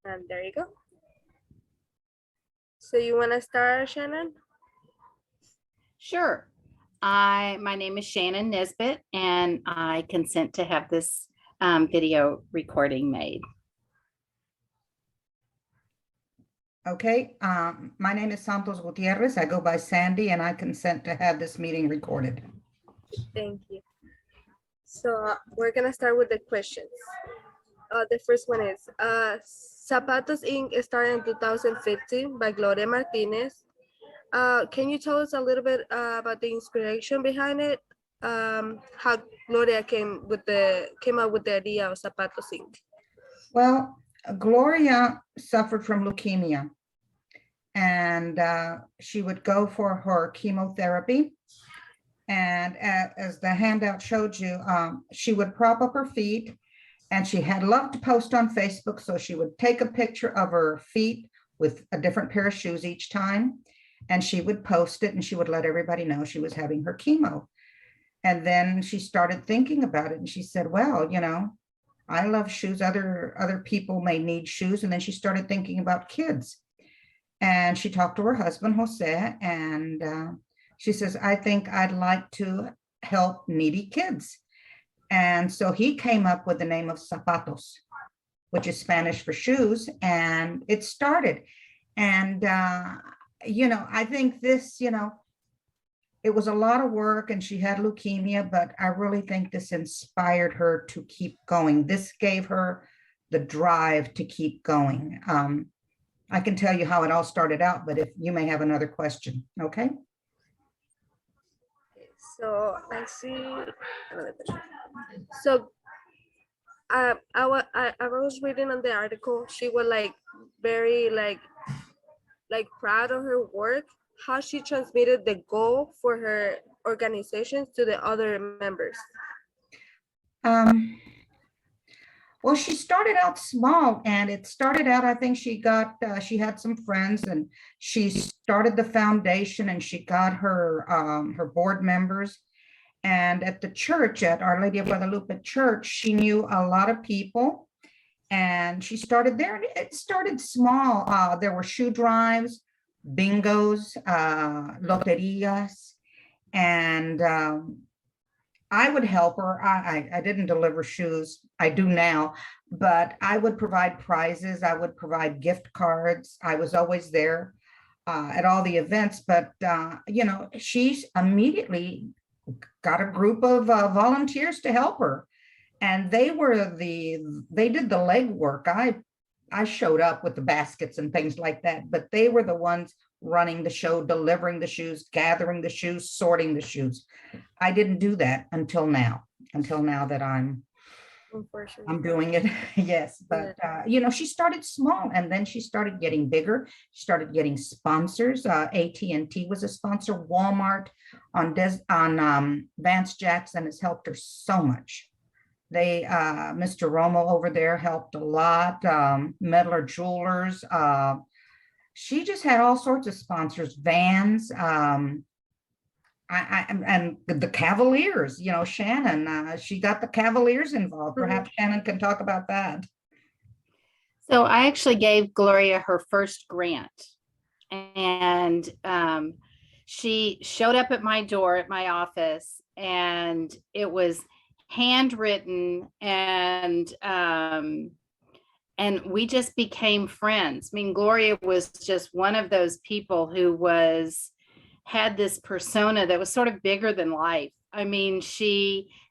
And there you go. So you want to start, Shannon? Sure. My name is Shannon Nisbet, and I consent to have this video recording made. Okay, my name is Santos Gutierrez. I go by Sandy, and I consent to have this meeting recorded. Thank you. So we're gonna start with the questions. The first one is, Zapatos Inc. started in 2015 by Gloria Martinez. Can you tell us a little bit about the inspiration behind it? How Gloria came up with the idea of Zapatos Inc. Well, Gloria suffered from leukemia, and she would go for her chemotherapy. And as the handout showed you, she would prop up her feet, and she had loved to post on Facebook. So she would take a picture of her feet with a different pair of shoes each time, and she would post it, and she would let everybody know she was having her chemo. And then she started thinking about it, and she said, well, you know, I love shoes. Other people may need shoes. And then she started thinking about kids. And she talked to her husband, Jose, and she says, I think I'd like to help needy kids. And so he came up with the name of Zapatos, which is Spanish for shoes, and it started. And, you know, I think this, you know, it was a lot of work, and she had leukemia, but I really think this inspired her to keep going. This gave her the drive to keep going. I can tell you how it all started out, but if you may have another question, okay? So I see another question. So I was reading on the article. She was like very like proud of her work. How she transmitted the goal for her organizations to the other members. Well, she started out small, and it started out, I think she had some friends, and she started the foundation, and she got her board members. And at the church, at Our Lady of Guadalupe Church, she knew a lot of people, and she started there, and it started small. There were shoe drives, bingos, loterias, and I would help her. I didn't deliver shoes. I do now, but I would provide prizes. I would provide gift cards. I was always there at all the events, but you know, she immediately got a group of volunteers to help her. And they did the legwork. I showed up with the baskets and things like that, but they were the ones running the show, delivering the shoes, gathering the shoes, sorting the shoes. I didn't do that until now that I'm doing it. Yes, but you know, she started small, and then she started getting bigger. She started getting sponsors. AT&T was a sponsor. Walmart on Vance Jackson has helped her so much. Mr. Romo over there helped a lot. Medlar Jewelers. She just had all sorts of sponsors, Vans, and the Cavaliers, you know, Shannon, she got the Cavaliers involved. Perhaps Shannon can talk about that. So I actually gave Gloria her first grant, and she showed up at my door at my office, and it was handwritten, and we just became friends. I mean, Gloria was just one of those people who had this persona that was sort of bigger than life. I mean,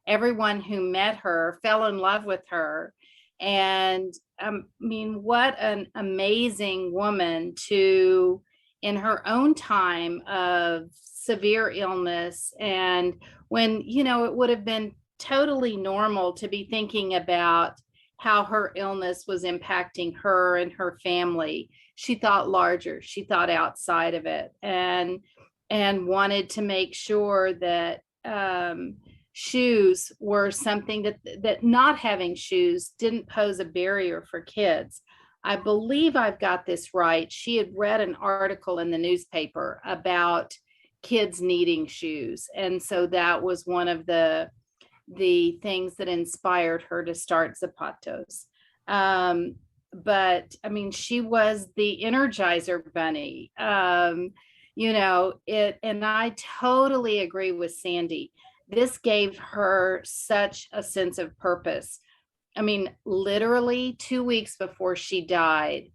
everyone who met her fell in love with her. And I mean, what an amazing woman to, in her own time of severe illness, and when, you know, it would have been totally normal to be thinking about how her illness was impacting her and her family. She thought larger, she thought outside of it, and wanted to make sure that shoes were something that not having shoes didn't pose a barrier for kids. I believe I've got this right. She had read an article in the newspaper about kids needing shoes. And so that was one of the things that inspired her to start Zapatos. but I mean, she was the Energizer Bunny. And I totally agree with Sandy. This gave her such a sense of purpose. I mean, literally 2 weeks before she died,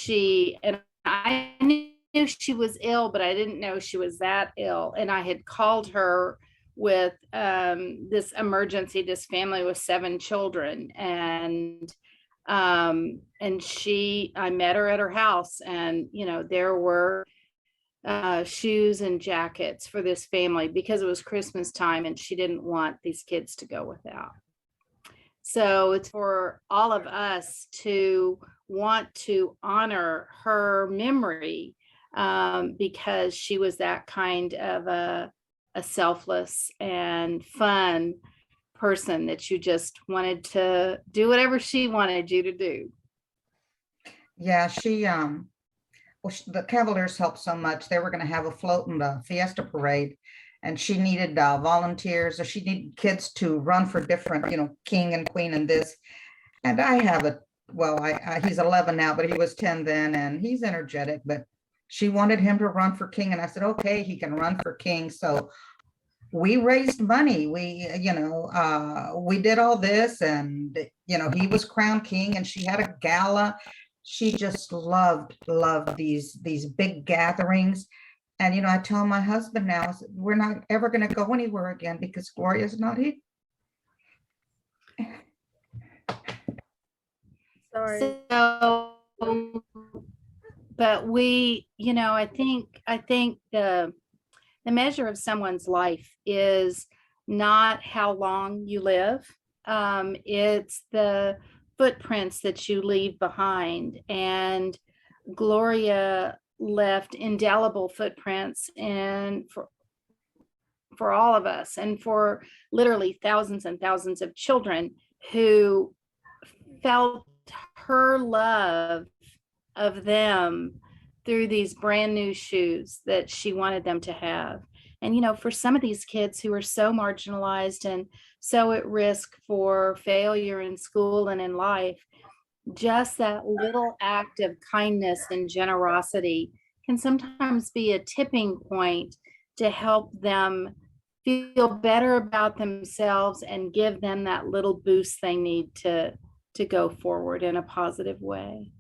and I knew she was ill, but I didn't know she was that ill. And I had called her with this emergency, this family with 7 children. And I met her at her house, and, there were shoes and jackets for this family because it was Christmas time and she didn't want these kids to go without. So it's for all of us to want to honor her memory, because she was that kind of a selfless and fun person that you just wanted to do whatever she wanted you to do. Yeah, the Cavaliers helped so much. They were going to have a float in the Fiesta Parade, and she needed volunteers, or she needed kids to run for different, king and queen and this. And I have he's 11 now, but he was 10 then, and he's energetic, but she wanted him to run for king. And I said, okay, he can run for king. So we raised money. We did all this, and, he was crowned king, and she had a gala. She just loved these big gatherings. And, I tell my husband now, we're not ever going to go anywhere again because Gloria's not here. Sorry. So, but I think the measure of someone's life is not how long you live. It's the footprints that you leave behind. And Gloria left indelible footprints for all of us, and for literally thousands and thousands of children who felt her love of them through these brand new shoes that she wanted them to have. And, for some of these kids who are so marginalized and so at risk for failure in school and in life, just that little act of kindness and generosity can sometimes be a tipping point to help them feel better about themselves and give them that little boost they need to go forward in a positive way.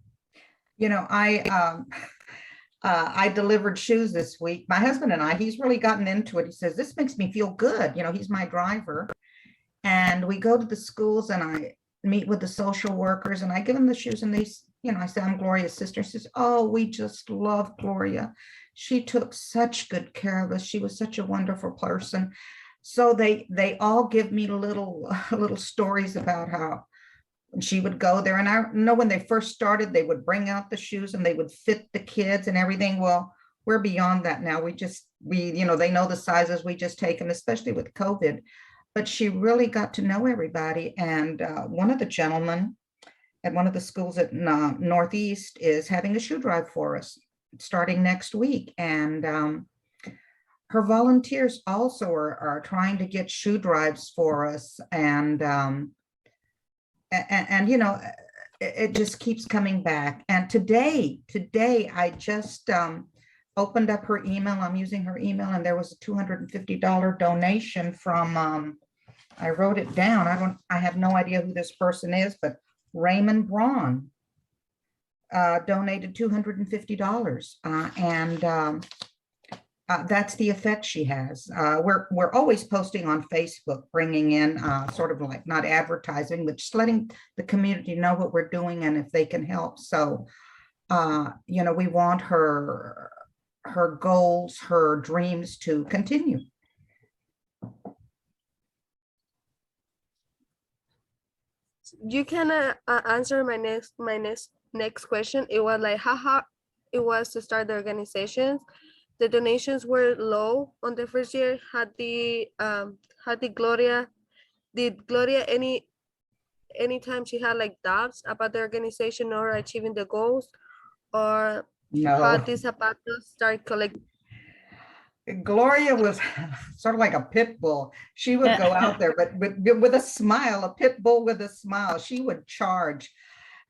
I delivered shoes this week. My husband and he's really gotten into it. He says, this makes me feel good. He's my driver. And we go to the schools, and I meet with the social workers, and I give them the shoes, and they, I say, I'm Gloria's sister. She says, oh, we just love Gloria. She took such good care of us. She was such a wonderful person. So they all give me little stories about how she would go there. And I know when they first started, they would bring out the shoes and they would fit the kids and everything. Well, we're beyond that now. They know the sizes, we just take them, especially with COVID. But she really got to know everybody. And one of the gentlemen at one of the schools at Northeast is having a shoe drive for us starting next week. And her volunteers also are trying to get shoe drives for us. And it just keeps coming back. And today I just opened up her email. I'm using her email, and there was a $250 donation from, I wrote it down. I have no idea who this person is, but Raymond Braun donated $250. And that's the effect she has. We're always posting on Facebook, bringing in sort of like not advertising, but just letting the community know what we're doing and if they can help. So, we want her goals, her dreams to continue. You can answer my next question. It was like how hard it was to start the organizations. The donations were low on the first year. Did Gloria anytime she had like doubts about the organization or achieving the goals, or No. how did Zapatos start collecting? Gloria was sort of like a pit bull. She would go out there, but with a smile, a pit bull with a smile. She would charge.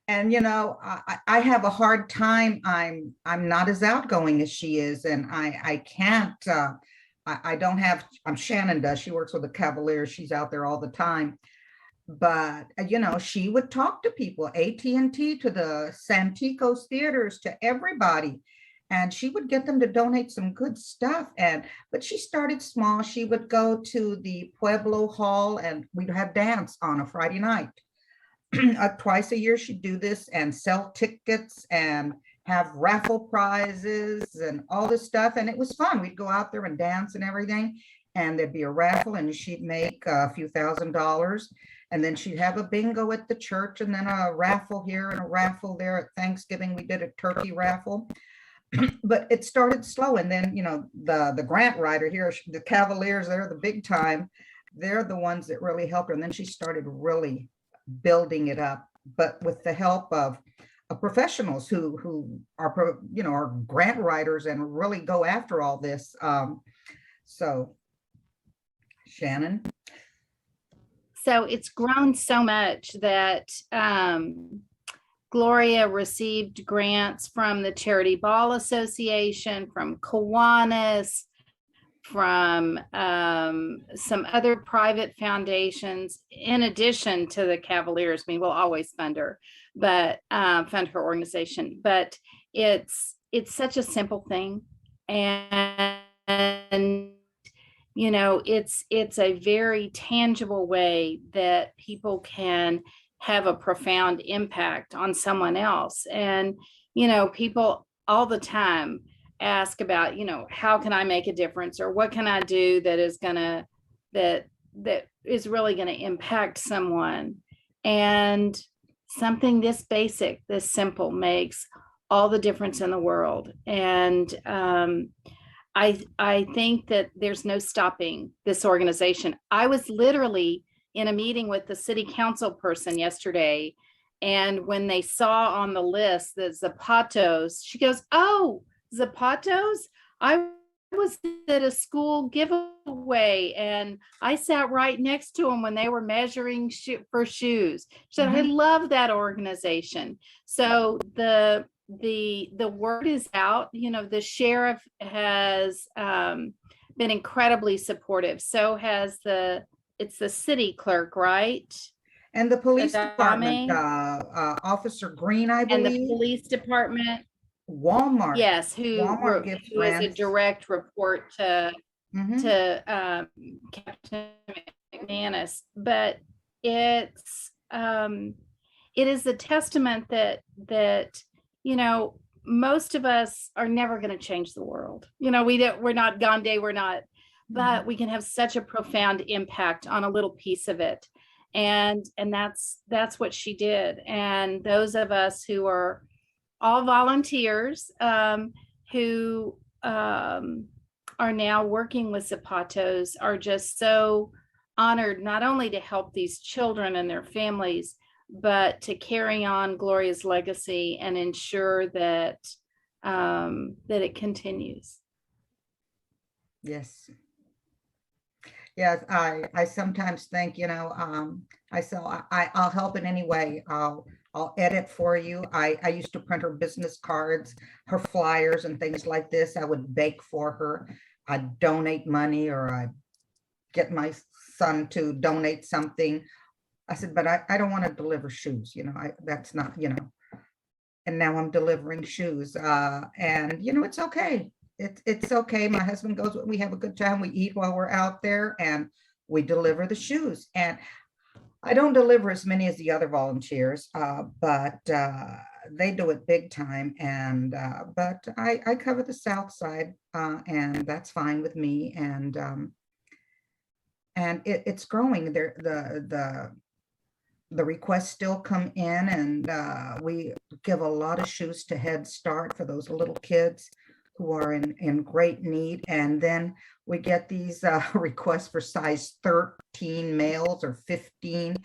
And I have a hard time. I'm not as outgoing as she is, and I can't. I don't have. Shannon does. She works with the Cavaliers. She's out there all the time. But she would talk to people, AT&T, to the Santikos theaters, to everybody, and she would get them to donate some good stuff. But she started small. She would go to the Pueblo Hall, and we'd have dance on a Friday night. Twice a year she'd do this and sell tickets and have raffle prizes and all this stuff, and it was fun. We'd go out there and dance and everything, and there'd be a raffle, and she'd make a few $1,000s, and then she'd have a bingo at the church, and then a raffle here and a raffle there. At Thanksgiving we did a turkey raffle. But it started slow, and then the grant writer here, the Cavaliers, they're the big time. They're the ones that really helped her, and then she started really building it up, but with the help of professionals who are grant writers and really go after all this. So Shannon. So it's grown so much that Gloria received grants from the Charity Ball Association, from Kiwanis, from some other private foundations, in addition to the Cavaliers. I mean, we'll always fund her, but fund her organization. But it's such a simple thing, and it's a very tangible way that people can have a profound impact on someone else. And people all the time ask about, how can I make a difference, or what can I do that is really going to impact someone. And something this basic, this simple, makes all the difference in the world. And I think that there's no stopping this organization. I was literally in a meeting with the city council person yesterday, and when they saw on the list that Zapatos, she goes, "Oh, Zapatos, I was at a school giveaway and I sat right next to them when they were measuring for shoes." She said, "I love that organization." So the word is out. The sheriff has been incredibly supportive. So has it's the city clerk, right? And the police department, Officer Green, I believe. And the police department. Walmart. Yes, who is a direct report to Captain McManus. But it is a testament that most of us are never going to change the world. We're not Gandhi, we're not, but we can have such a profound impact on a little piece of it. And that's what she did. And those of us who are all volunteers, who are now working with Zapatos, are just so honored not only to help these children and their families, but to carry on Gloria's legacy and ensure that it continues. Yes. Yes, I sometimes think, I'll help in any way. I'll edit for you. I used to print her business cards, her flyers and things like this. I would bake for her. I'd donate money, or I'd get my son to donate something. I said, but I don't want to deliver shoes. That's not, and now I'm delivering shoes. And, it's okay. It's okay. My husband goes, we have a good time. We eat while we're out there, and we deliver the shoes. And I don't deliver as many as the other volunteers, but they do it big time. And but I cover the South Side, and that's fine with me. And it's growing. The requests still come in, and we give a lot of shoes to Head Start for those little kids who are in great need. And then we get these requests for size 13 males or 15.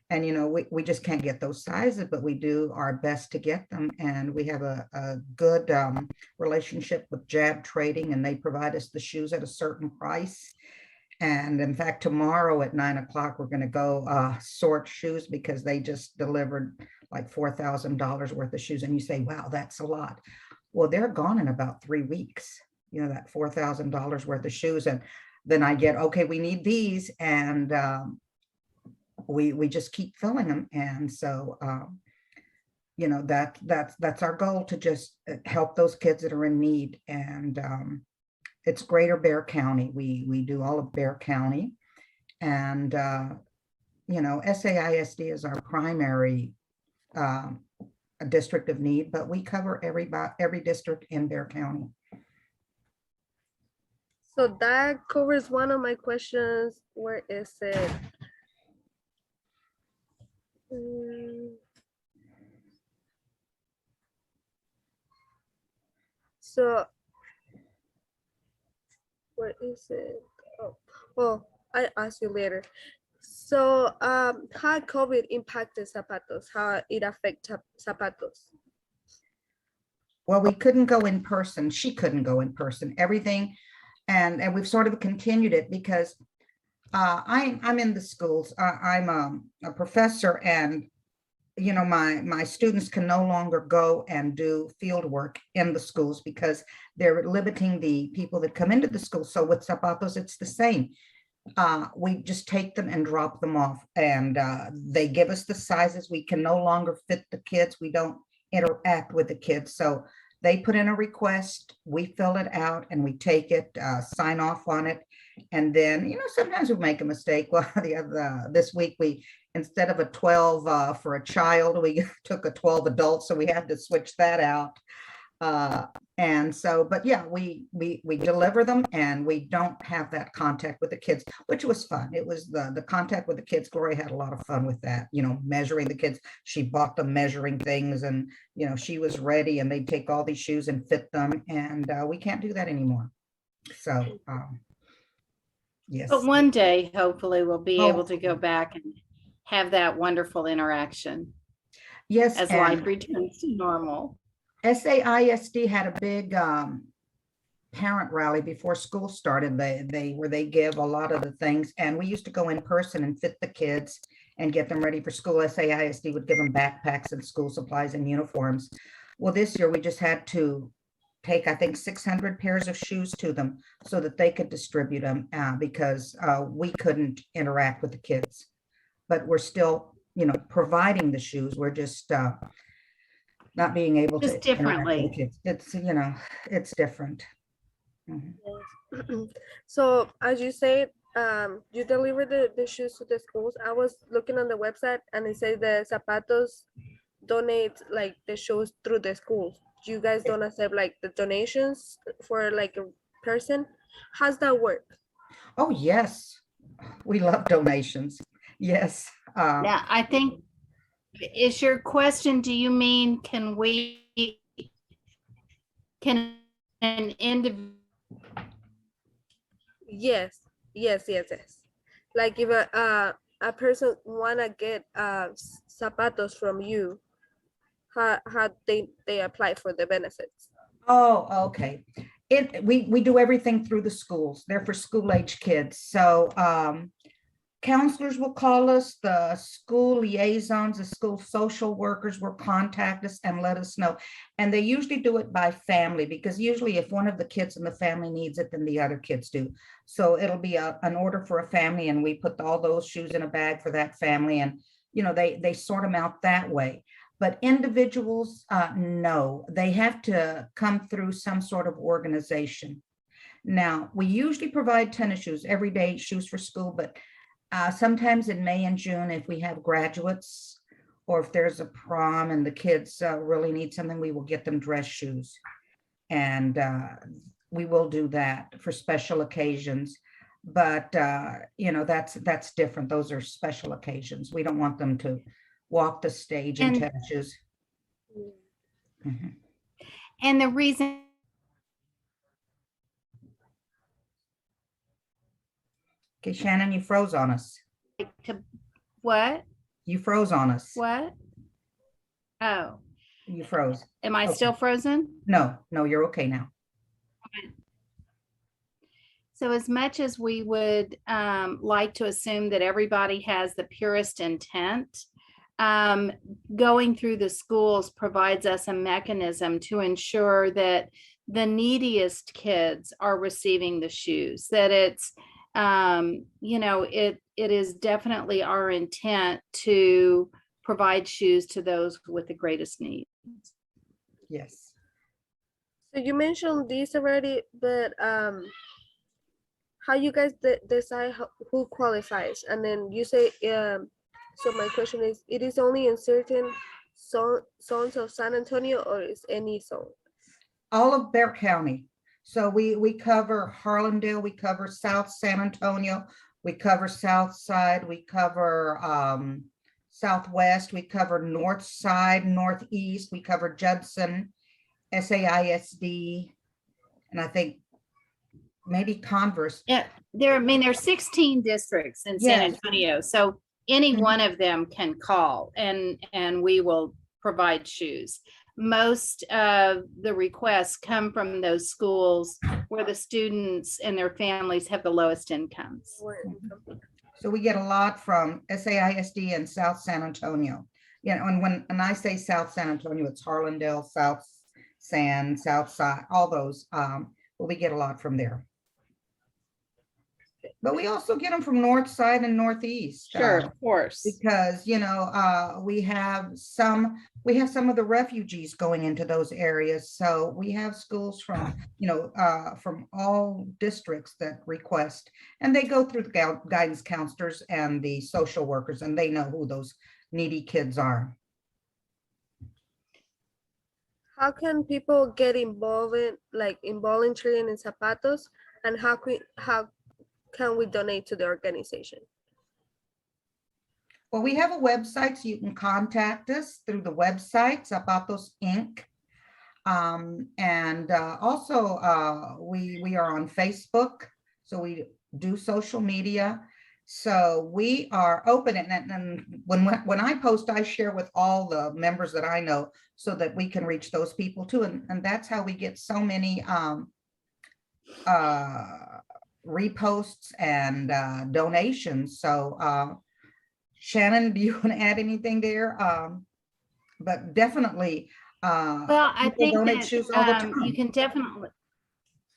And, we just can't get those sizes, but we do our best to get them. And we have a good relationship with Jab Trading, and they provide us the shoes at a certain price. And in fact, tomorrow at 9 o'clock, we're going to go sort shoes because they just delivered like $4,000 worth of shoes. And you say, wow, that's a lot. Well, they're gone in about 3 weeks, you know, that $4,000 worth of shoes. And then I get, okay, we need these. And we just keep filling them. And so, you know, that's our goal, to just help those kids that are in need. And it's Greater Bear County. We do all of Bear County. And, you know, SAISD is our primary district of need, but we cover every district in Bear County. So that covers one of my questions. Where is it? So where is it? Oh, well, I ask you later. So how COVID impacted Zapatos, how it affects Zapatos? Well, we couldn't go in person. She couldn't go in person, everything. And we've sort of continued it because I'm in the schools. I'm a professor, and you know, my students can no longer go and do field work in the schools because they're limiting the people that come into the school. So with Zapatos, it's the same. We just take them and drop them off, and they give us the sizes. We can no longer fit the kids. We don't interact with the kids. So they put in a request, we fill it out, and we take it, sign off on it. And then, you know, sometimes we make a mistake. Well, this week instead of a 12 for a child, we took a 12 adult, so we had to switch that out. And so, but yeah, we deliver them, and we don't have that contact with the kids, which was fun. It was the contact with the kids. Gloria had a lot of fun with that, you know, measuring the kids. She bought them measuring things, and you know, she was ready, and they'd take all these shoes and fit them. And we can't do that anymore. So yes. But one day, hopefully, we'll be able to go Hopefully. back and have that wonderful interaction Yes, as life returns to normal. SAISD had a big parent rally before school started. They give a lot of the things, and we used to go in person and fit the kids and get them ready for school. SAISD would give them backpacks and school supplies and uniforms. Well, this year we just had to take, I think, 600 pairs of shoes to them so that they could distribute them because we couldn't interact with the kids. But we're still, you know, providing the shoes. We're just not being able Just to interact with the differently. kids. It's, you know, it's different. Mhm. Yes. So as you said, you deliver the shoes to the schools. I was looking on the website, and it says the Zapatos donate like the shoes through the schools. You guys don't accept like the donations for like a person? How's that work? Oh, yes. We love donations. Yes. Now, I think, is your question, do you mean, can an individual? Yes, yes. Like if a person wanna get zapatos from you, how they apply for the benefits? Oh, okay. We do everything through the schools. They're for school age kids. So counselors will call us, the school liaisons, the school social workers will contact us and let us know. And they usually do it by family, because usually if one of the kids in the family needs it, then the other kids do. So it'll be an order for a family, and we put all those shoes in a bag for that family. And, you know, they sort them out that way. But individuals, no, they have to come through some sort of organization. Now, we usually provide tennis shoes, everyday shoes for school, but sometimes in May and June, if we have graduates or if there's a prom and the kids really need something, we will get them dress shoes. And we will do that for special occasions. But, you know, that's different. Those are special occasions. We don't want them to walk the stage in tennis shoes. Mhm. And the reason. Okay, Shannon, you froze on us. To what? You froze on us. What? Oh, You froze. am I Okay. still frozen? No, you're okay now. So as much as we would like to assume that everybody has the purest intent, going through the schools provides us a mechanism to ensure that the neediest kids are receiving the shoes, that it's, it is definitely our intent to provide shoes to those with the greatest needs. Yes. So you mentioned this already, but how you guys decide who qualifies? And then you say, so my question is, it is only in certain zones of San Antonio, or is any zone? All of Bear County. So we cover Harlandale, we cover South San Antonio, we cover South Side, we cover Southwest, we cover North Side, Northeast, we cover Judson, SAISD, and I think maybe Converse. Yeah, there's 16 districts in San Yes. Antonio, so any Mhm. one of them can call and we will provide shoes. Most of the requests come from those schools where the students and their families have the lowest incomes. So we get a lot from SAISD and South San Antonio. And when I say South San Antonio, it's Harlandale, South San, South Side, all those. But we get a lot from there. But we also get them from North Side and Northeast. Sure, of course. Because we have some of the refugees going into those areas. So we have schools from from all districts that request, and they go through the guidance counselors and the social workers, and they know who those needy kids are. How can people get involved in volunteering in Zapatos, and how can we donate to the organization? Well, we have a website, so you can contact us through the website, Zapatos Inc. And also we are on Facebook, so we do social media. So we are open, and when I post, I share with all the members that I know so that we can reach those people too. And that's how we get so many reposts and donations. So Shannon, do you want to add anything there? But definitely well, I think donate that shoes all the time. you can definitely,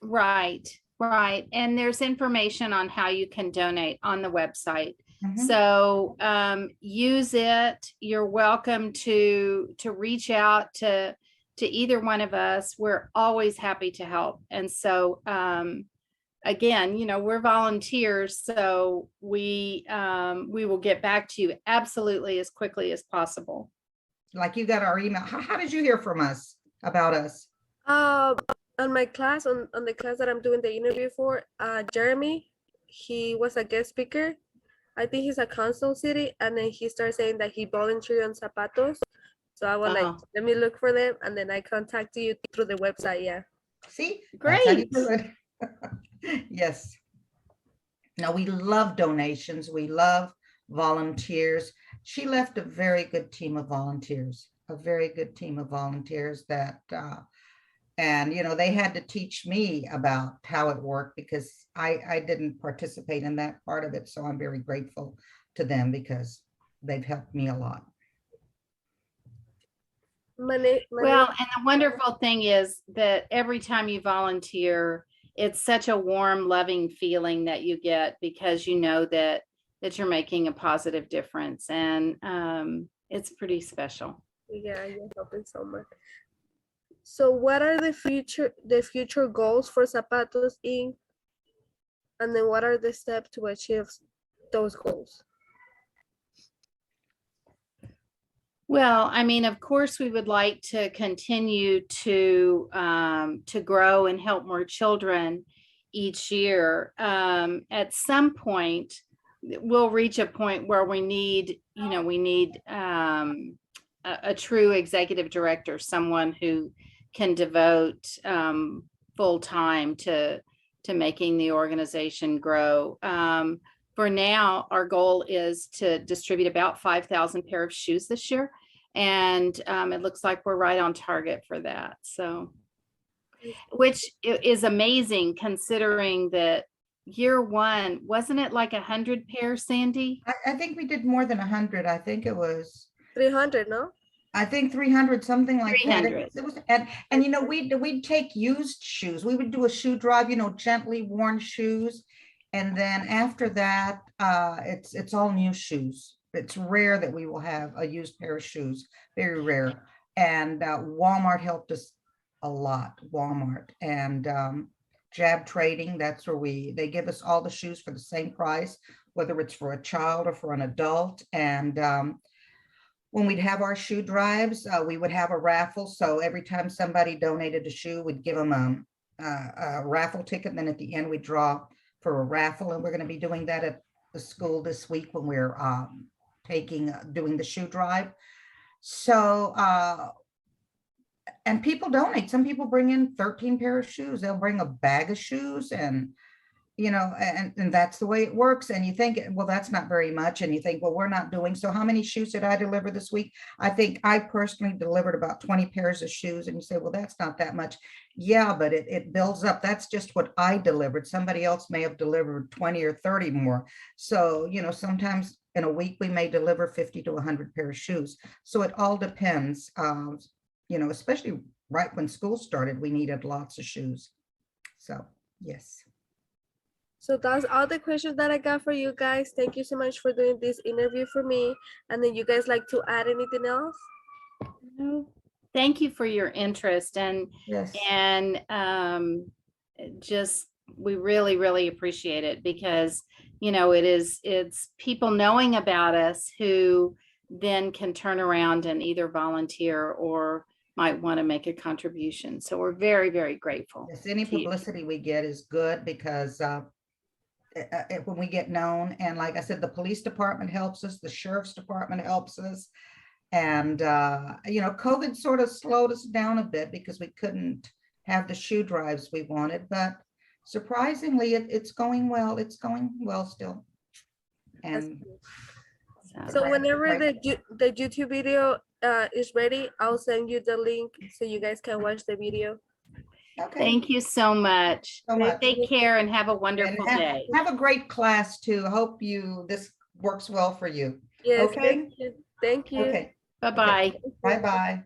right. And there's information on how you can donate on the website. Mhm. So use it. You're welcome to reach out to either one of us. We're always happy to help. And so again, we're volunteers, so we will get back to you absolutely as quickly as possible. Like, you got our email. How did you hear from us about us? On my class, on the class that I'm doing the interview for, Jeremy, he was a guest speaker. I think he's a Council City, and then he started saying that he volunteered on Zapatos. So I was like, let me look for them, and then I contacted you through the website. Yeah. See, great. That's how you do it. Yes. No, we love donations. We love volunteers. She left a very good team of volunteers, that, and, they had to teach me about how it worked because I didn't participate in that part of it. So I'm very grateful to them because they've helped me a lot. Well, and the wonderful thing is that every time you volunteer, it's such a warm, loving feeling that you get because you know that you're making a positive difference, and it's pretty special. Yeah, you're helping so much. So what are the future goals for Zapatos Inc? And then what are the steps to achieve those goals? Well, I mean, of course, we would like to continue to grow and help more children each year. At some point, we'll reach a point where we need a true executive director, someone who can devote full time to making the organization grow. For now, our goal is to distribute about 5,000 pair of shoes this year. And it looks like we're right on target for that. So, which is amazing considering that year one, wasn't it like 100 pairs, Sandy? I think we did more than 100. I think it was, 300, no? I think 300, something like that. 300. It was, and you know, we'd take used shoes. We would do a shoe drive, you know, gently worn shoes. And then after that, it's all new shoes. It's rare that we will have a used pair of shoes, very rare. And Walmart helped us a lot, Walmart. And Jab Trading, that's where they give us all the shoes for the same price, whether it's for a child or for an adult. And when we'd have our shoe drives, we would have a raffle. So every time somebody donated a shoe, we'd give them a raffle ticket. And then at the end, we draw for a raffle. And we're going to be doing that at the school this week when we're doing the shoe drive. So, and people donate. Some people bring in 13 pair of shoes. They'll bring a bag of shoes, and you know, and that's the way it works. And you think, well, that's not very much. And you think, well, we're not doing. So how many shoes did I deliver this week? I think I personally delivered about 20 pairs of shoes. And you say, well, that's not that much. Yeah, but it builds up. That's just what I delivered. Somebody else may have delivered 20 or 30 more. So, you know, sometimes in a week, we may deliver 50 to 100 pair of shoes. So it all depends. You know, especially right when school started, we needed lots of shoes. So, yes. So that's all the questions that I got for you guys. Thank you so much for doing this interview for me. And then you guys like to add anything else? No. Thank you for your interest, and Yes. just we really, really appreciate it, because you know, it's people knowing about us who then can turn around and either volunteer or might want to make a contribution. So we're very, very grateful. Yes, any to you. publicity we get is good, because when we get known, and like I said, the police department helps us, the sheriff's department helps us. And, you know, COVID sort of slowed us down a bit because we couldn't have the shoe drives we wanted, but surprisingly, it's going well. It's going well still. And so whenever the YouTube video is ready, I'll send you the link so you guys can watch the video. okay. Thank you so much. So much. Take care and have a wonderful day. Have a great class too. Hope this works well for you. Yes, Okay. thank you. Thank you. Okay. Bye-bye. Bye-bye.